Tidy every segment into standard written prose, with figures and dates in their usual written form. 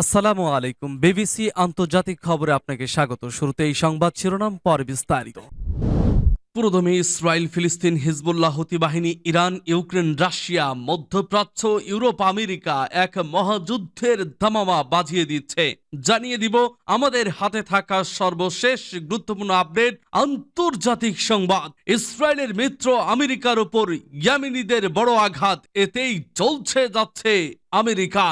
আসসালামু আলাইকুম। বিবিসি আন্তর্জাতিক খবরে আপনাকে স্বাগত। শুরুতে এই সংবাদ শিরোনাম, পরে বিস্তারিত। পুরোদমে ইসরায়েল, ফিলিস্তিন, হিজবুল্লাহ হুতি বাহিনী, ইরান, ইউক্রেন, রাশিয়া, মধ্যপ্রাচ্য, ইউরোপ, আমেরিকা এক মহাযুদ্ধের দামামা বাজিয়ে দিচ্ছে। জানিয়ে দিব আমাদের হাতে থাকা সর্বশেষ গুরুত্বপূর্ণ আপডেট, আন্তর্জাতিক সংবাদ। ইসরায়েলের মিত্র আমেরিকার উপর ইয়েমেনিদের বড় আঘাত, এতেই চলছে যাচ্ছে আমেরিকা।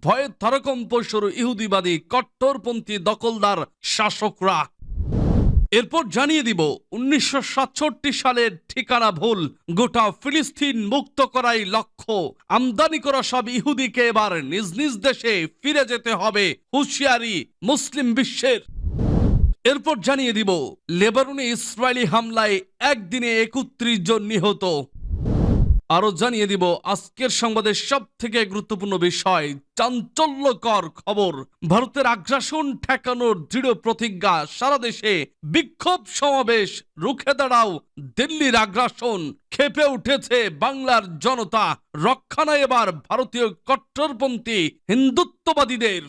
ভয়ে থরকম্প শুরু ইহুদিবাদী কট্টরপন্থী দখলদার শাসকরা। এরপর জানিয়ে দিব 1967 সালের ঠিকানা ভুল, গোটা ফিলিস্তিন মুক্ত করাই লক্ষ্য। আমদানি করা সব ইহুদিকে এবার নিজ নিজ দেশে ফিরে যেতে হবে, হুঁশিয়ারি মুসলিম বিশ্বের। এরপর জানিয়ে দিব লেবাননে ইসরায়েলি হামলায় একদিনে 31 জন নিহত। আরো জানিয়ে দিব আজকের সংবাদের সব থেকে গুরুত্বপূর্ণ বিষয়, চাঞ্চল্যকর খবর। ভারতের আগ্রাসন ঠেকানোর দৃঢ় প্রতিজ্ঞা, সারা দেশে বিক্ষোভ সমাবেশ, রুখে দাঁড়াও দিল্লির আগ্রাসন। ক্ষেপে উঠেছে বাংলার জনতা, রক্ষা নাই এবার ভারতীয় কট্টরপন্থী হিন্দুত্ববাদীদের।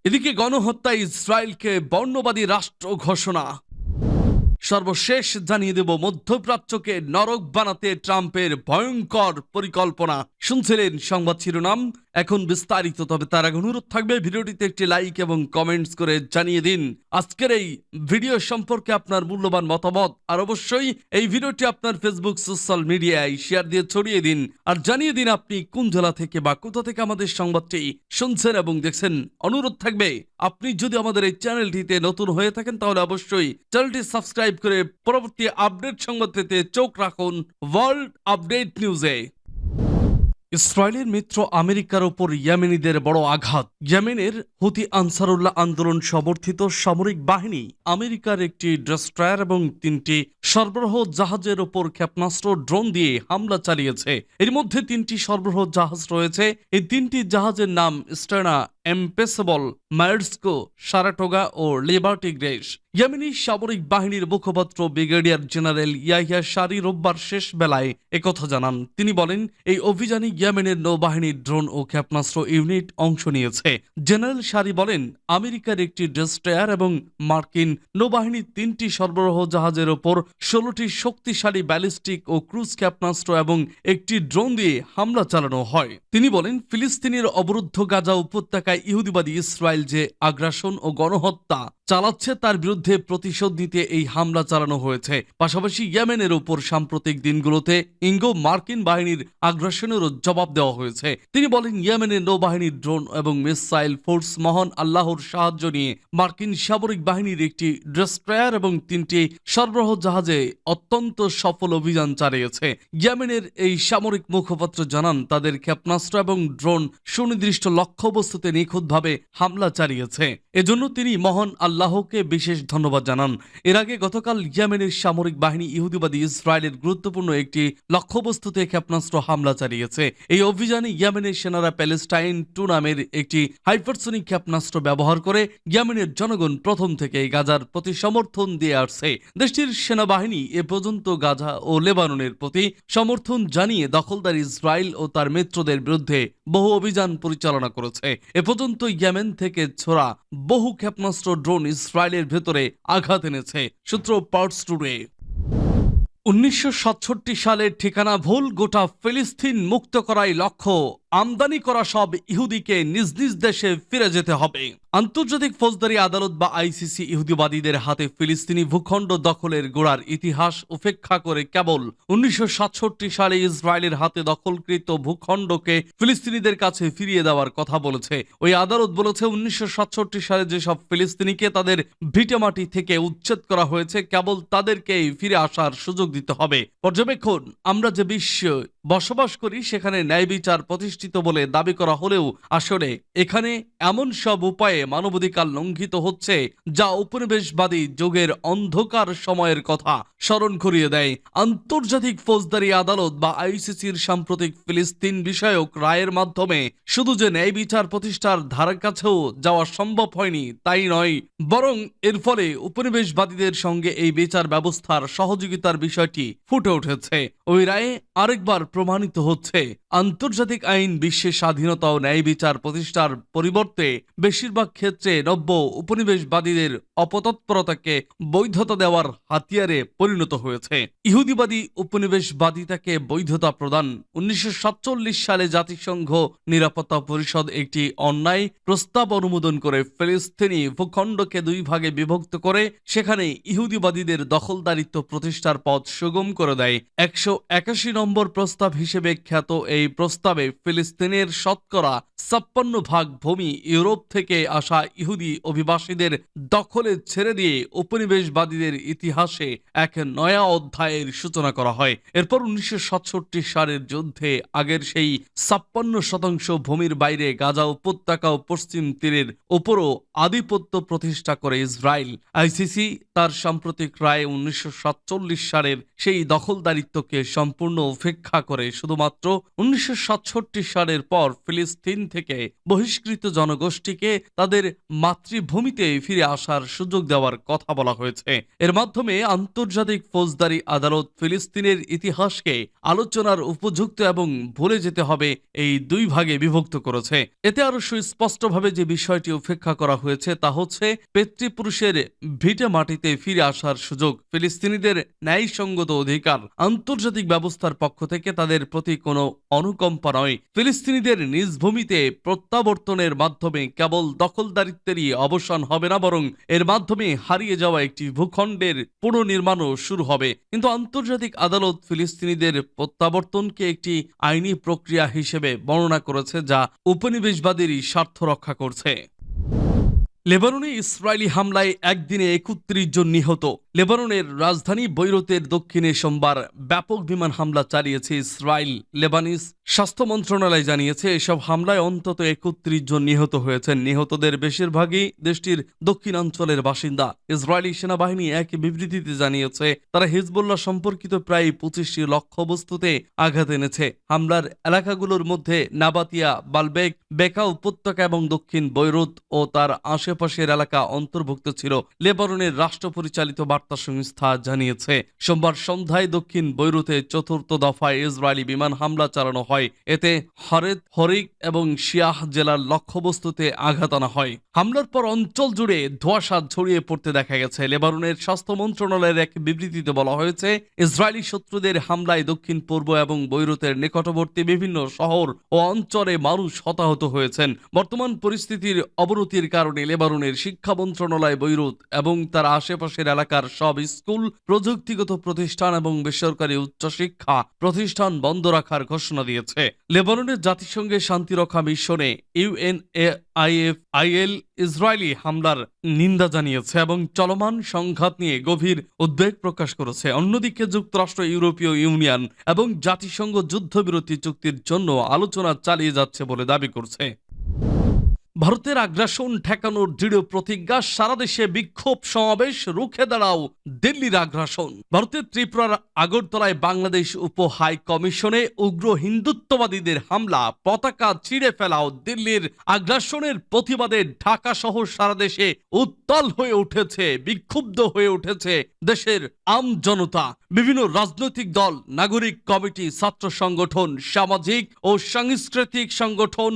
এদিকে গণহত্যায় ইসরায়েলকে বর্ণবাদী রাষ্ট্র ঘোষণা। সর্বশেষ জানিয়ে দেব মধ্যপ্রাচ্যকে নরক বানাতে ট্রাম্পের ভয়ঙ্কর পরিকল্পনা। শুনছিলেন সংবাদ শিরোনাম, এখন বিস্তারিত। তবে তার আগে অনুরোধ থাকবে ভিডিওটিতে একটি লাইক এবং কমেন্টস করে জানিয়ে দিন আজকের এই ভিডিও সম্পর্কে আপনার মূল্যবান মতামত। আর অবশ্যই এই ভিডিওটি আপনার ফেসবুক সোশ্যাল মিডিয়ায় শেয়ার দিয়ে ছড়িয়ে দিন। আর জানিয়ে দিন আপনি কোন জেলা থেকে বা কোথা থেকে আমাদের সংবাদটি শুনছেন এবং দেখছেন। অনুরোধ থাকবে আপনি যদি আমাদের এই চ্যানেলটিতে নতুন হয়ে থাকেন তাহলে অবশ্যই চ্যানেলটি সাবস্ক্রাইব করে পরবর্তী আপডেট সংবাদ পেতে চোখ রাখুন ওয়ার্ল্ড আপডেট নিউজে। ইসরায়েলের মিত্র আমেরিকার উপর ইয়েমেনিদের বড় আঘাত। ইয়েমেনের হুতি আনসারুল্লাহ আন্দোলন সমর্থিত সামরিক বাহিনী আমেরিকার একটি ডেস্ট্রয়ার এবং 3টি সরবরাহ জাহাজের উপর ক্ষেপণাস্ত্র, ড্রোন দিয়ে হামলা চালিয়েছে। এর মধ্যে 3টি সরবরাহ জাহাজ রয়েছে। এই 3টি জাহাজের নাম স্টেনা, এমপেসেবল, মায়ার্সকো, সারাটোগা ও লিবার্টি গ্রেস। ইয়েমেনি সামরিক বাহিনীর মুখপাত্র ব্রিগেডিয়ার জেনারেল ইয়াহিয়া শারি রোববার শেষ বেলায় একথা জানান। তিনি বলেন, এই অভিযানে ইয়েমেনের নৌবাহিনীর ড্রোন ও ক্ষেপণাস্ত্র ইউনিট অংশ নিয়েছে। জেনারেল শারি বলেন, আমেরিকার একটি ডেস্ট্রয়ার এবং মার্কিন নৌবাহিনীর 3টি সরবরাহ জাহাজের ওপর 16টি শক্তিশালী ব্যালিস্টিক ও ক্রুজ ক্ষেপণাস্ত্র এবং একটি ড্রোন দিয়ে হামলা চালানো হয়। তিনি বলেন, ফিলিস্তিনের অবরুদ্ধ গাজা উপত্যকায় ইহুদিবাদী ইসরায়েল যে আগ্রাসন ও গণহত্যা চালাচ্ছে তার বিরুদ্ধে প্রতিশোধ নিতে এই হামলা চালানো হয়েছে। পাশাপাশি ইয়েমেনের উপর সাম্প্রতিক দিনগুলোতে ইঙ্গো মার্কিন বাহিনীর আগ্রাসনেরও জবাব দেওয়া হয়েছে। তিনি বলেন, ইয়েমেনের নৌবাহিনীর ড্রোন এবং মিসাইল ফোর্স মহান আল্লাহর সাহায্য নিয়ে মার্কিন সামরিক বাহিনীর একটি ডেস্ট্রয়ার এবং 3টি সরবরাহ জাহাজে অত্যন্ত সফল অভিযান চালিয়েছে। ইয়েমেনের এই সামরিক মুখপাত্র জানান, তাদের ক্ষেপণাস্ত্র এবং ড্রোন সুনির্দিষ্ট লক্ষ্যবস্তুতে নিখুঁতভাবে হামলা চালিয়েছে। এজন্য তিনি মহান আল্লাহকে বিশেষ ধন্যবাদ জানান। এর আগে গতকাল ইয়েমেনের সামরিক বাহিনী ইহুদিবাদী ইসরায়েলের গুরুত্বপূর্ণ একটি লক্ষ্যবস্তুতে ক্ষেপণাস্ত্র হামলা চালিয়েছে। এই অভিযানে ইয়েমেনের সেনারা প্যালেস্টাইন 2 নামের একটি হাইপারসোনিক ক্ষেপণাস্ত্র ব্যবহার করে ইয়েমেনের জনগণ প্রথম থেকে গাজার প্রতি সমর্থন দিয়ে আসছে। দেশটির সেনাবাহিনী এ পর্যন্ত গাজা ও লেবাননের প্রতি সমর্থন জানিয়ে দখলদার ইসরায়েল ও তার মিত্রদের বিরুদ্ধে বহু অভিযান পরিচালনা করেছে। এ পর্যন্ত ইয়েমেন থেকে ছোড়া বহু ক্ষেপণাস্ত্র, ড্রোন ইসরায়েলের ভেতরে আঘাত এনেছে। সূত্র পার্টস টুডে। 1967 সালের ঠিকানা ভুল, গোটা ফিলিস্তিন মুক্ত করাই লক্ষ্য। আমদানি করা সব ইহুদিকে নিজ নিজ দেশে ফিরে যেতে হবে। আন্তর্জাতিক ফৌজদারি আদালত বা আইসিসি ইহুদিবাদীদের হাতে ফিলিস্তিনি ভূখণ্ড দখলের গোড়ার ইতিহাস উপেক্ষা করে কেবল 1967 সালে ইসরায়েলের হাতে দখলকৃত ভূখণ্ডকে ফিলিস্তিনিদের কাছে ফিরিয়ে দেওয়ার কথা বলেছে। ওই আদালত বলেছে, 1967 সালে যেসব ফিলিস্তিনিকে তাদের ভিটেমাটি থেকে উচ্ছেদ করা হয়েছে কেবল তাদেরকেই ফিরে আসার সুযোগ দিতে হবে। পর্যবেক্ষণ, আমরা যে বিশ্বে বসবাস করি সেখানে ন্যায় বিচার প্রতিষ্ঠিত বলে দাবি করা হলেও আসলে এখানে এমন সব উপায়ে মানবাধিকার লঙ্ঘিত হচ্ছে যা উপনিবেশবাদী যুগের অন্ধকার সময়ের কথা স্মরণ করিয়ে দেয়। আন্তর্জাতিক ফৌজদারি আদালত বা আইসিসির সাম্প্রতিক ফিলিস্তিন বিষয়ক রায়ের মাধ্যমে শুধু যে ন্যায় বিচার প্রতিষ্ঠার ধার কাছেও যাওয়া সম্ভব হয়নি তাই নয়, বরং এর ফলে উপনিবেশবাদীদের সঙ্গে এই বিচার ব্যবস্থার সহযোগিতার বিষয়টি ফুটে উঠেছে। ওই রায়ে আরেকবার প্রমাণিত হচ্ছে আন্তর্জাতিক আইন আইন বিশ্বে স্বাধীনতা ও ন্যায় বিচার প্রতিষ্ঠার পরিবর্তে বেশিরভাগ ক্ষেত্রে নব্য উপনিবেশবাদীদের অপতৎপরতাকে বৈধতা দেওয়ার হাতিয়ারে পরিণত হয়েছে। ইহুদিবাদী উপনিবেশবাদিতাকে বৈধতা প্রদান। 1947 সালে জাতিসংঘ নিরাপত্তা পরিষদ একটি অন্যায় প্রস্তাব অনুমোদন করে ফিলিস্তিনি ভূখণ্ডকে দুই ভাগে বিভক্ত করে সেখানে ইহুদিবাদীদের দখলদারিত্ব প্রতিষ্ঠার পথ সুগম করে দেয়। 181 নম্বর প্রস্তাব হিসেবে খ্যাত এই প্রস্তাবে ফিলিস্তিনের শতকরা 56% ভূমি ইউরোপ থেকে আসা ইহুদি অভিবাসীদের দখলে ছেড়ে দিয়ে উপনিবেশবাদীদের ইতিহাসে এক নয়া অধ্যায়ের সূচনা করা হয়। এরপর 1967 সালের যুদ্ধে আগের সেই 56% ভূমির বাইরে গাজা উপত্যকা ও পশ্চিম তীরের উপরও আধিপত্য প্রতিষ্ঠা করে ইসরায়েল। আইসিসি তার সাম্প্রতিক রায়ে 1947 সালের সেই দখলদারিত্বকে সম্পূর্ণ উপেক্ষা করে শুধুমাত্র 1967 সালের পর ফিলিস্তিন থেকে বহিষ্কৃত জনগোষ্ঠীকে তাদের মাতৃভূমিতে ফিরে আসার সুযোগ দেওয়ার কথা বলা হয়েছে। এর মাধ্যমে আন্তর্জাতিক ফৌজদারি আদালত ফিলিস্তিনের ইতিহাসকে আলোচনার উপযুক্ত এবং ভুলে যেতে হবে এই দুই ভাগে বিভক্ত করেছে। এতে আরো সুস্পষ্টভাবে যে বিষয়টি উপেক্ষা করা হয়েছে তা হচ্ছে পিতৃপুরুষের ভিটে মাটিতে ফিরে আসার সুযোগ, ফিলিস্তিনিদের ন্যায়সঙ্গত অধিকার, আন্তর্জাতিক ব্যবস্থার পক্ষ থেকে তাদের প্রতি কোনো অনুকম্পা নয়। ফিলিস্তিনিদের নিজ ভূমিতে প্রত্যাবর্তনের মাধ্যমে কেবল দখলদারিত্বেরই অবসান হবে না, বরং এর মাধ্যমে হারিয়ে যাওয়া একটি ভূখণ্ডের পুনর্নির্মাণও শুরু হবে। কিন্তু আন্তর্জাতিক আদালত ফিলিস্তিনিদের প্রত্যাবর্তনকে একটি আইনি প্রক্রিয়া হিসেবে বর্ণনা করেছে যা উপনিবেশবাদীরই স্বার্থ রক্ষা করছে। লেবাননে ইসরায়েলি হামলায় একদিনে 31 জন নিহত। লেবাননের রাজধানী বৈরুতের দক্ষিণে সোমবার ব্যাপক বিমান হামলা চালিয়েছে ইসরায়েল। লেবানিজ স্বাস্থ্য মন্ত্রণালয় জানিয়েছে এসব হামলায় অন্তত 31 জন নিহত হয়েছেন। নিহতদের বেশিরভাগই দেশটির দক্ষিণাঞ্চলের বাসিন্দা। ইসরায়েলি সেনাবাহিনী এক বিবৃতিতে জানিয়েছে তারা হিজবুল্লাহ সম্পর্কিত প্রায় 25টি লক্ষ্যবস্তুতে আঘাত এনেছে। হামলার এলাকাগুলোর মধ্যে নাবাতিয়া, বালবেক, বেকা উপত্যকা এবং দক্ষিণ বৈরুত ও তার আশেপাশের এলাকা অন্তর্ভুক্ত ছিল, লেবাননের রাষ্ট্র পরিচালিত বার্তা সংস্থা জানিয়েছে। সোমবার সন্ধ্যায় দক্ষিণ বৈরুতে চতুর্থ দফায় ইসরায়েলি বিমান হামলা চালানো হয়। এতে হরেদ, হরিক এবং শিয়াহ জেলার লক্ষ্যবস্তুতে আঘাত আনা হয়। হামলার পর অঞ্চল জুড়ে ধোঁয়াশা ছড়িয়ে পড়তে দেখা গেছে। লেবাননের স্বাস্থ্য মন্ত্রণালয়ের এক বিবৃতিতে বলা হয়েছে ইসরায়েলি শত্রুদের হামলায় দক্ষিণ পূর্ব এবং বৈরুতের নিকটবর্তী বিভিন্ন শহর ও অঞ্চলে মানুষ হতাহত হয়েছেন। বর্তমান পরিস্থিতির অবনতির কারণে লেবাননের শিক্ষা মন্ত্রণালয় বৈরুত এবং তার আশেপাশের এলাকার সব স্কুল, প্রযুক্তিগত প্রতিষ্ঠান এবং বেসরকারি উচ্চশিক্ষা প্রতিষ্ঠান বন্ধ রাখার ঘোষণা দিয়েছে। লেবাননের জাতিসংঘের শান্তিরক্ষা মিশনে UNAIFIL ইসরায়েলি হামলার নিন্দা জানিয়েছে এবং চলমান সংঘাত নিয়ে গভীর উদ্বেগ প্রকাশ করেছে। অন্যদিকে যুক্তরাষ্ট্র, ইউরোপীয় ইউনিয়ন এবং জাতিসংঘ যুদ্ধবিরতি চুক্তির জন্য আলোচনা চালিয়ে যাচ্ছে বলে দাবি করছে। ভারতের আগ্রাসন ঠেকানোর দৃঢ় প্রতিজ্ঞা, সারা দেশে বিক্ষোভ সমাবেশ, রুখে দাঁড়াও দিল্লির আগ্রাসন। ভারতের ত্রিপুরার আগরতলায় বাংলাদেশ উপ হাই কমিশনে উগ্র হিন্দুত্ববাদীদের হামলা, পতাকা ছিঁড়ে ফেলাও, দিল্লির আগ্রাসনের প্রতিবাদে ঢাকা সহ সারা দেশে উত্তাল হয়ে উঠেছে, বিক্ষুব্ধ হয়ে উঠেছে দেশের আম জনতা। বিভিন্ন রাজনৈতিক দল, নাগরিক কমিটি, ছাত্র সংগঠন, সামাজিক ও সাংস্কৃতিক সংগঠন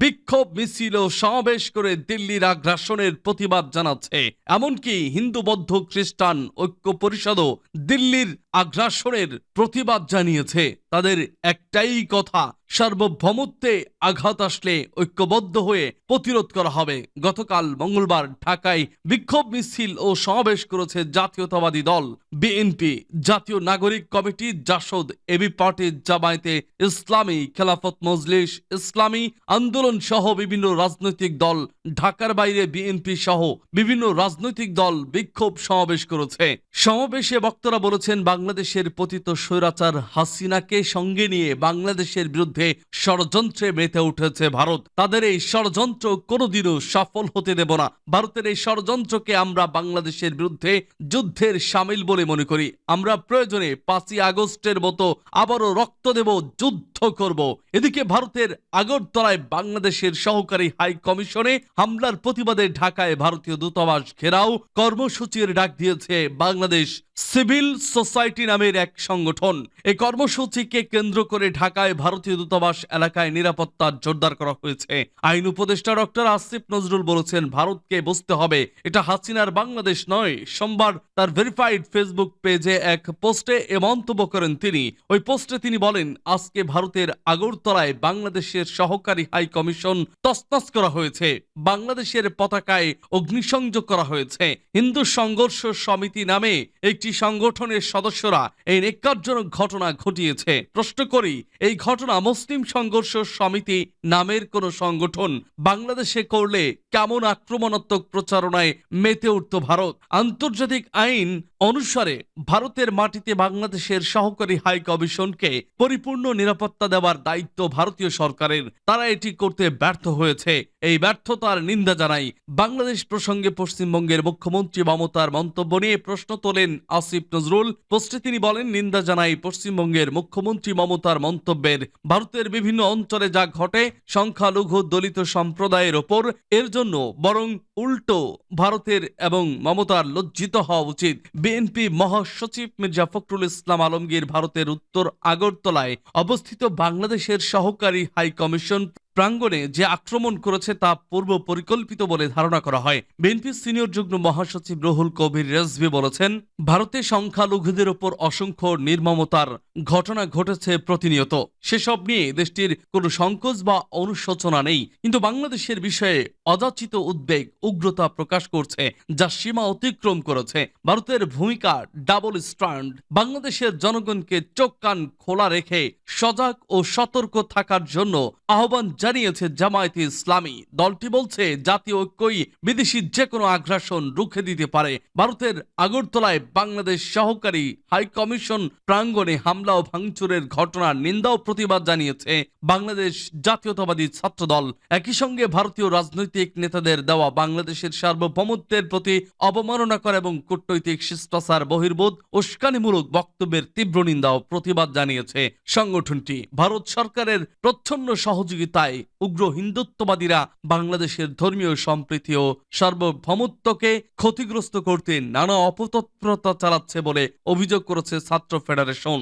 বিক্ষোভ মিছিল ও সমাবেশ করে দিল্লির আগ্রাসনের প্রতিবাদ জানাচ্ছে। এমনকি হিন্দু, বৌদ্ধ, খ্রিস্টান ঐক্য পরিষদও দিল্লির আগ্রাসনের প্রতিবাদ জানিয়েছে। তাদের একটাই কথা, সার্বভৌমত্বে আঘাত আসলে ঐক্যবদ্ধ হয়ে প্রতিরোধ করা হবে। গতকাল মঙ্গলবার ঢাকায় বিক্ষোভ মিছিল ও সমাবেশ করেছে জাতীয়তাবাদী দল বিএনপি, জাতীয় নাগরিক কমিটি, জাসদ, এবি পার্টি, জামায়াতে ইসলামী, খেলাফত মজলিস, ইসলামী আন্দোলন সহ বিভিন্ন রাজনৈতিক দল। ঢাকার বাইরে বিএনপি সহ বিভিন্ন রাজনৈতিক দল বিক্ষোভ সমাবেশ করেছে। সমাবেশে বক্তারা বলেছেন বাংলাদেশের পতিত স্বৈরাচার হাসিনাকে সঙ্গে নিয়ে বাংলাদেশের বিরুদ্ধে ষড়যন্ত্রে মেতে উঠেছে ভারত। তাদের এই ষড়যন্ত্র কোনোদিনও সফল হতে দেব না। ভারতের এই ষড়যন্ত্রকে আমরা বাংলাদেশের বিরুদ্ধে যুদ্ধের সামিল বলে মনে করি। আমরা প্রয়োজনে 5ই আগস্টের মতো আবারও রক্ত দেব, যুদ্ধ করব। এদিকে ভারতের আগরতলায় বাংলাদেশের সহকারী হাই কমিশনে হামলার প্রতিবাদে ঢাকায় ভারতীয় দূতাবাস ঘেরাও কর্মসূচির ডাক দিয়েছে বাংলাদেশ সিভিল সোসাইটি সোসাইটি নামের এক সংগঠন। এই কর্মসূচিকে কেন্দ্র করে ঢাকায় ভারতীয় দূতাবাস এলাকায় নিরাপত্তা জোরদার করা হয়েছে। আইন উপদেষ্টা ডক্টর আসিফ নজরুল বলেছেন, ভারতকে বুঝতে হবে এটা হাসিনার বাংলাদেশ নয়। সোমবার তার ভেরিফাইড ফেসবুক পেজে এক পোস্টে এ মন্তব্য করেন তিনি। ওই পোস্টে তিনি বলেন, আজকে ভারতের আগরতলায় বাংলাদেশের সহকারী হাই কমিশন তছনছ করা হয়েছে, বাংলাদেশের পতাকায় অগ্নিসংযোগ করা হয়েছে। হিন্দু সংঘর্ষ সমিতি নামে একটি সংগঠনের সদস্যরা এই ন্যাক্কারজনক ঘটনা ঘটিয়েছে। প্রশ্ন করি, এই ঘটনা মুসলিম সংঘর্ষ সমিতি নামের কোন সংগঠন বাংলাদেশে করলে কেমন আক্রমণাত্মক প্রচারণায় মেতে উঠত ভারত? আন্তর্জাতিক আইন অনুসারে ভারতের মাটিতে বাংলাদেশের সহকারী হাই কমিশনকে পরিপূর্ণ নিরাপত্তা দেওয়ার দায়িত্ব ভারতীয় সরকারের। তারা এটি করতে ব্যর্থ হয়েছে। এই ব্যর্থতার নিন্দা জানাই। বাংলাদেশ প্রসঙ্গে পশ্চিমবঙ্গের মুখ্যমন্ত্রী মমতার মন্তব্য নিয়ে প্রশ্ন তোলেন আসিফ নজরুল। পোস্টে তিনি বলেন, নিন্দা জানাই পশ্চিমবঙ্গের মুখ্যমন্ত্রী মমতার মন্তব্যের। ভারতের বিভিন্ন অঞ্চলে যা ঘটে সংখ্যালঘু দলিত সম্প্রদায়ের ওপর, এর জন্য বরং উল্টো ভারতের এবং মমতার লজ্জিত হওয়া উচিত। বিএনপি মহাসচিব মির্জা ফখরুল ইসলাম আলমগীর ভারতের উত্তর আগরতলায় অবস্থিত বাংলাদেশের সহকারী হাই কমিশন প্রাঙ্গণে যে আক্রমণ করেছে তা পূর্ব পরিকল্পিত বলে ধারণা করা হয়। বিএনপির সিনিয়র যুগ্ম মহাসচিব রুহুল কবির রেজভী বলেছেন, ভারতে সংখ্যালঘুদের ওপর অসংখ্য নির্মমতার ঘটনা ঘটেছে প্রতিনিয়ত। সেসব নিয়ে দেশটির কোনো সংকোচ বা অনুশোচনা নেই, কিন্তু বাংলাদেশের বিষয়ে অযাচিত উদ্বেগ উগ্রতা প্রকাশ করছে, যা সীমা অতিক্রম করেছে। ভারতের ভূমিকা ডাবল স্ট্যান্ড। বাংলাদেশের জনগণকে চোখ কান খোলা রেখে সজাগ ও সতর্ক থাকার জন্য আহ্বান জানিয়েছে জামায়াতে ইসলামী। দলটি বলছে, জাতীয় ঐক্যই বিদেশি যে কোনো আগ্রাসন রুখে দিতে পারে। ভারতের আগরতলায় বাংলাদেশ সহকারী হাই কমিশন প্রাঙ্গণে হামলা ও ভাঙচুরের ঘটনার নিন্দা ও প্রতিবাদ জানিয়েছে বাংলাদেশ জাতীয়তাবাদী ছাত্র দল। একই সঙ্গে ভারতীয় রাজনৈতিক নেতাদের দেওয়া বাংলাদেশের সার্বভৌমত্বের প্রতি অবমাননা করে এবং কূটনৈতিক শিষ্টাচার বহির্ভূত উস্কানিমূলক বক্তব্যের তীব্র নিন্দা ও প্রতিবাদ জানিয়েছে সংগঠনটি। ভারত সরকারের প্রচ্ছন্ন সহযোগিতায় উগ্র হিন্দুত্ববাদীরা বাংলাদেশের ধর্মীয় সম্প্রীতি ও সার্বভৌমত্বকে ক্ষতিগ্রস্ত করতে নানা অপতৎপরতা চালাচ্ছে বলে অভিযোগ করেছে ছাত্র ফেডারেশন।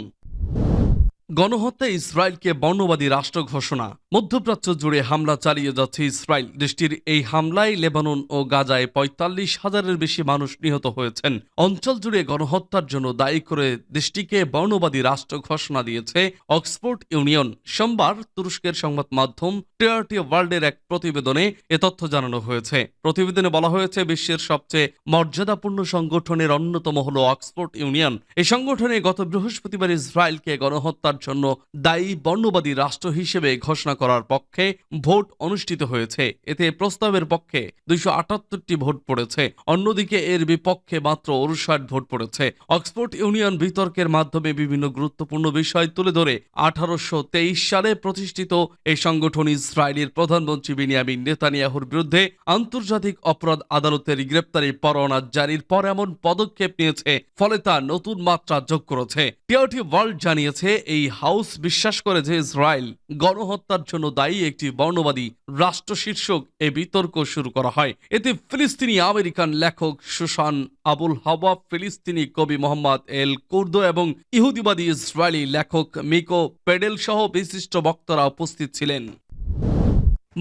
গণহত্যা ইসরায়েলকে বর্ণবাদী রাষ্ট্র ঘোষণা। মধ্যপ্রাচ্য জুড়ে হামলা চালিয়ে যাচ্ছে ইসরায়েল। দেশটির এই হামলায় লেবানন ও গাজায় ৪৫,০০০-এর বেশি মানুষ নিহত হয়েছেন। অঞ্চল জুড়ে গণহত্যার জন্য দায়ী করে দেশটিকে বর্ণবাদী রাষ্ট্র ঘোষণা দিয়েছে অক্সফোর্ড ইউনিয়ন। সোমবার তুরস্কের সংবাদ মাধ্যম টিআরটি ওয়ার্ল্ডের এক প্রতিবেদনে এ তথ্য জানানো হয়েছে। প্রতিবেদনে বলা হয়েছে, বিশ্বের সবচেয়ে মর্যাদাপূর্ণ সংগঠনের অন্যতম হল অক্সফোর্ড ইউনিয়ন। এই সংগঠনে গত বৃহস্পতিবার ইসরায়েলকে গণহত্যার জন্য দায়ী বর্ণবাদী রাষ্ট্র হিসেবে ঘোষণা করার পক্ষে ভোট অনুষ্ঠিত হয়েছে। এতে প্রস্তাবের পক্ষে ২৭৮টি ভোট পড়েছে, অন্যদিকে এর বিপক্ষে মাত্র 59 ভোট পড়েছে। অক্সফোর্ড ইউনিয়ন বিতর্কের মাধ্যমে বিভিন্ন গুরুত্বপূর্ণ বিষয় তুলে ধরে 1823 সালে প্রতিষ্ঠিত এই সংগঠন ইসরায়েলের প্রধানমন্ত্রী বেনিয়ামিন নেতানিয়াহুর বিরুদ্ধে আন্তর্জাতিক অপরাধ আদালতের গ্রেপ্তারি পরোয়ানা জারির পর এমন পদক্ষেপ নিয়েছে, ফলে তা নতুন মাত্রা যোগ করেছে। টিআরটি ওয়ার্ল্ড জানিয়েছে, এই হাউস বিশ্বাস করে যে ইসরায়েল গণহত্যার জন্য দায়ী একটি বর্ণবাদী রাষ্ট্র শীর্ষক এ বিতর্ক শুরু করা হয়। এতে ফিলিস্তিনি আমেরিকান লেখক সুসান আবুল হাওয়া, ফিলিস্তিনি কবি মোহাম্মদ এল কুর্দো এবং ইহুদিবাদী ইসরায়েলি লেখক মিকো পেডেল সহ বিশিষ্ট বক্তারা উপস্থিত ছিলেন।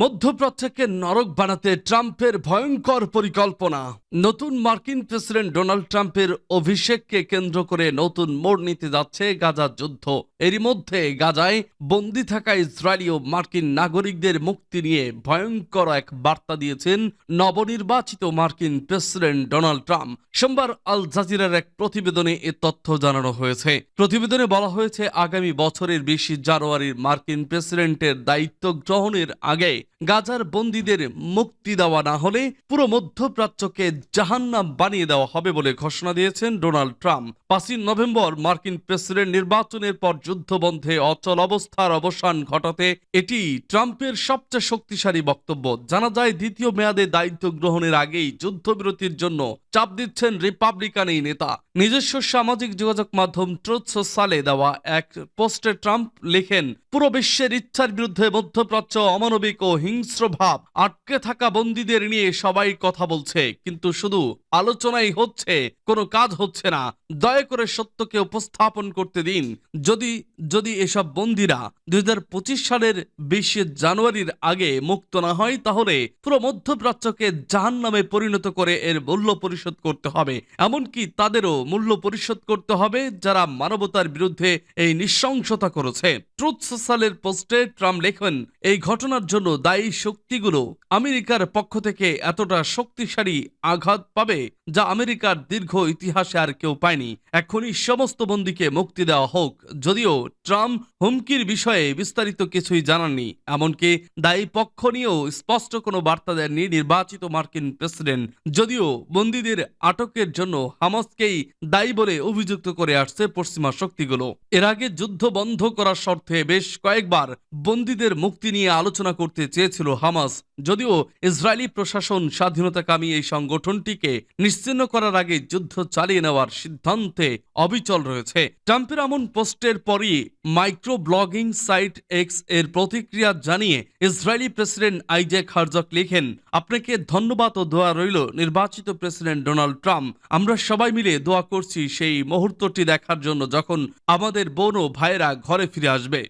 মধ্যপ্রাচ্যকে নরক বানাতে ট্রাম্পের ভয়ঙ্কর পরিকল্পনা। নতুন মার্কিন প্রেসিডেন্ট ডোনাল্ড ট্রাম্পের অভিষেককে কেন্দ্র করে নতুন মোড় নিতে যাচ্ছে গাজা যুদ্ধ। এরই মধ্যে গাজায় বন্দী থাকা ইসরায়েলি ও মার্কিন নাগরিকদের মুক্তি নিয়ে ভয়ঙ্কর এক বার্তা দিয়েছেন নবনির্বাচিত মার্কিন প্রেসিডেন্ট ডোনাল্ড ট্রাম্প। সোমবার আল জাজিরার এক প্রতিবেদনে এ তথ্য জানানো হয়েছে। প্রতিবেদনে বলা হয়েছে, আগামী বছরের ২০ জানুয়ারির মার্কিন প্রেসিডেন্টের দায়িত্ব গ্রহণের আগে গাজার বন্দীদের মুক্তি দেওয়া না হলে পুরো মধ্যপ্রাচ্যকে জাহান্নাম বানিয়ে দেওয়া হবে বলে ঘোষণা দিয়েছেন ডোনাল্ড ট্রাম্প। ৫ই নভেম্বর মার্কিন প্রেসিডেন্ট নির্বাচনের পর যুদ্ধবন্ধে অচল অবস্থার অবসান ঘটাতে এটি ট্রাম্পের সবচেয়ে শক্তিশালী বক্তব্য। জানা যায়, দ্বিতীয় মেয়াদে দায়িত্ব গ্রহণের আগেই যুদ্ধবিরতির জন্য চাপ দিচ্ছেন রিপাবলিকান এই নেতা। নিজস্ব সামাজিক যোগাযোগ মাধ্যম ট্রুথ সোশ্যালে দেওয়া এক পোস্টে ট্রাম্প লেখেন, পুরো বিশ্বের ইচ্ছার বিরুদ্ধে মধ্যপ্রাচ্য অমানবিক ও হিংস্র ভাব, আটকে থাকা বন্দীদের নিয়ে সবাই কথা বলছে, কিন্তু শুধু আলোচনাই হচ্ছে, কোনো কাজ হচ্ছে না। দয়া করে সত্যকে উপস্থাপন করতে দিন। যদি এসব বন্দীরা 2025 সালের 20 জানুয়ারির আগে মুক্ত না হয়, তাহলে পুরো মধ্যপ্রাচ্যকে জাহান্নামে পরিণত করে এর মূল্য পরিশোধ করতে হবে। এমনকি তাদেরও মূল্য পরিশোধ করতে হবে যারা মানবতার বিরুদ্ধে এই নৃশংসতা করেছে। ট্রুথ সোশ্যালের পোস্টে ট্রাম্প লেখেন, এই ঘটনার জন্য দায়ী শক্তিগুলো আমেরিকার পক্ষ থেকে এতটা শক্তিশালী আঘাত পাবে যা আমেরিকার দীর্ঘ ইতিহাসে আর কেউ পায়নি। এখনই সমস্ত বন্দীকে মুক্তি দেওয়া হোক। যদিও ট্রাম্প হুমকির বিষয়ে বিস্তারিত কিছুই জানাননি, এমনকি দায়ী পক্ষ নিয়েও স্পষ্ট কোনো বার্তা দেননি নির্বাচিত মার্কিন প্রেসিডেন্ট। যদিও বন্দীদের আটকের জন্য হামাসকেই দায়ী বলে অভিযুক্ত করে আসছে পশ্চিমা শক্তিগুলো। এর আগে যুদ্ধ বন্ধ করার শর্তে বেশ কয়েকবার বন্দীদের মুক্তি নিয়ে আলোচনা করতে চেয়েছিল হামাস। যদিও ইসরায়েলি প্রশাসন স্বাধীনতাকামী এই সংগঠনটিকে নিশ্চিহ্ন করার আগে যুদ্ধ চালিয়ে নেওয়ার সিদ্ধান্তে অবিচল রয়েছে। ট্রাম্পের এমন পোস্টের পরই মাইক্রো ব্লগিং সাইট এক্স এর প্রতিক্রিয়া জানিয়ে ইসরায়েলি প্রেসিডেন্ট আইজ্যাক হারজগ লেখেন, আপনাকে ধন্যবাদ ও দোয়া রইল নির্বাচিত প্রেসিডেন্ট ডোনাল্ড ট্রাম্প। আমরা সবাই মিলে দোয়া করছি সেই মুহূর্তটি দেখার জন্য যখন আমাদের বোন ও ভাইয়েরা ঘরে ফিরে আসবে।